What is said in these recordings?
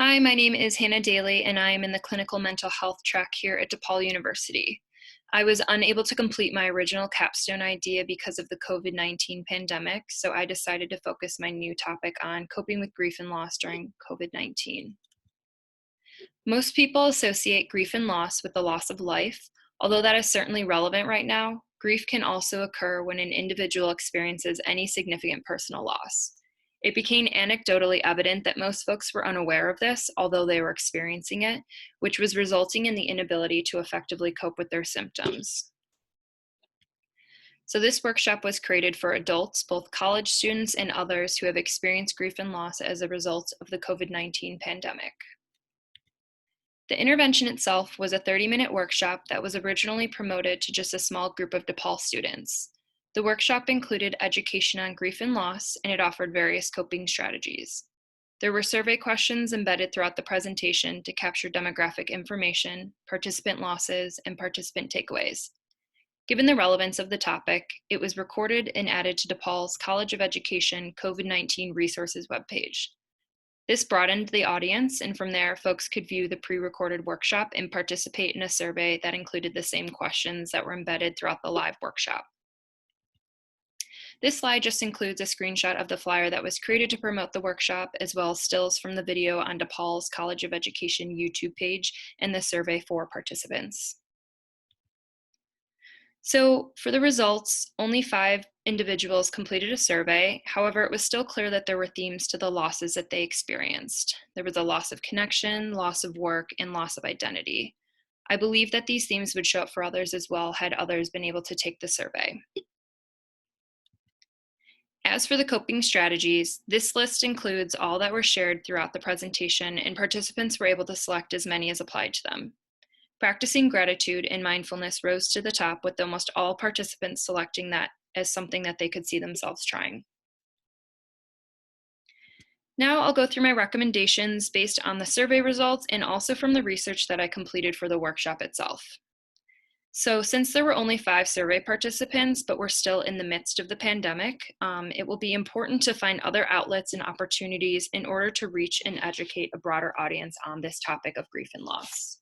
Hi, my name is Hannah Daly, and I am in the clinical mental health track here at DePaul University. I was unable to complete my original capstone idea because of the COVID-19 pandemic, so I decided to focus my new topic on coping with grief and loss during COVID-19. Most people associate grief and loss with the loss of life. Although that is certainly relevant right now, grief can also occur when an individual experiences any significant personal loss. It became anecdotally evident that most folks were unaware of this, although they were experiencing it, which was resulting in the inability to effectively cope with their symptoms. So, this workshop was created for adults, both college students and others who have experienced grief and loss as a result of the COVID-19 pandemic. The intervention itself was a 30-minute workshop that was originally promoted to just a small group of DePaul students. The workshop included education on grief and loss, and it offered various coping strategies. There were survey questions embedded throughout the presentation to capture demographic information, participant losses, and participant takeaways. Given the relevance of the topic, it was recorded and added to DePaul's College of Education COVID-19 resources webpage. This broadened the audience, and from there, folks could view the pre-recorded workshop and participate in a survey that included the same questions that were embedded throughout the live workshop. This slide just includes a screenshot of the flyer that was created to promote the workshop, as well as stills from the video on DePaul's College of Education YouTube page and the survey for participants. So for the results, only 5 individuals completed a survey. However, it was still clear that there were themes to the losses that they experienced. There was a loss of connection, loss of work, and loss of identity. I believe that these themes would show up for others as well had others been able to take the survey. As for the coping strategies, this list includes all that were shared throughout the presentation, and participants were able to select as many as applied to them. Practicing gratitude and mindfulness rose to the top, with almost all participants selecting that as something that they could see themselves trying. Now I'll go through my recommendations based on the survey results and also from the research that I completed for the workshop itself. So since there were only 5 survey participants, but we're still in the midst of the pandemic, it will be important to find other outlets and opportunities in order to reach and educate a broader audience on this topic of grief and loss.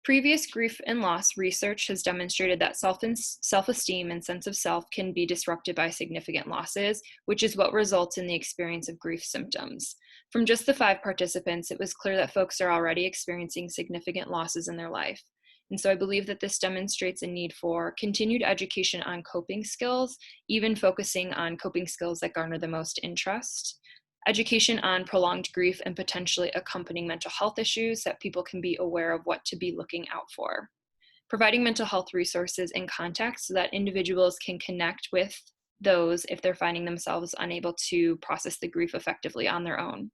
Previous grief and loss research has demonstrated that self-esteem and sense of self can be disrupted by significant losses, which is what results in the experience of grief symptoms. From just the 5 participants, it was clear that folks are already experiencing significant losses in their life. And so I believe that this demonstrates a need for continued education on coping skills, even focusing on coping skills that garner the most interest. Education on prolonged grief and potentially accompanying mental health issues that people can be aware of what to be looking out for. Providing mental health resources and context so that individuals can connect with those if they're finding themselves unable to process the grief effectively on their own.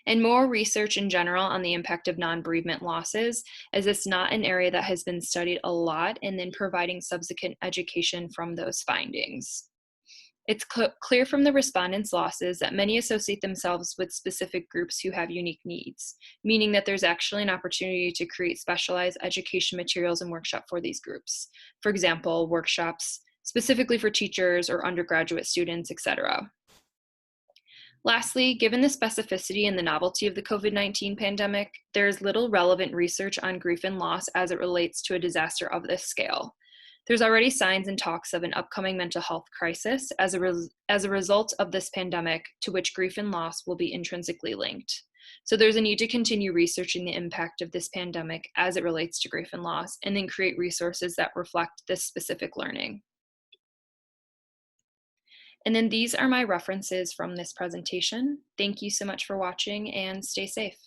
And more research in general on the impact of non-bereavement losses, as it's not an area that has been studied a lot, and then providing subsequent education from those findings. It's clear from the respondents' losses that many associate themselves with specific groups who have unique needs, meaning that there's actually an opportunity to create specialized education materials and workshops for these groups. For example, workshops specifically for teachers or undergraduate students, etc. Lastly, given the specificity and the novelty of the COVID-19 pandemic, there is little relevant research on grief and loss as it relates to a disaster of this scale. There's already signs and talks of an upcoming mental health crisis as a result of this pandemic, to which grief and loss will be intrinsically linked. So there's a need to continue researching the impact of this pandemic as it relates to grief and loss, and then create resources that reflect this specific learning. And then these are my references from this presentation. Thank you so much for watching, and stay safe.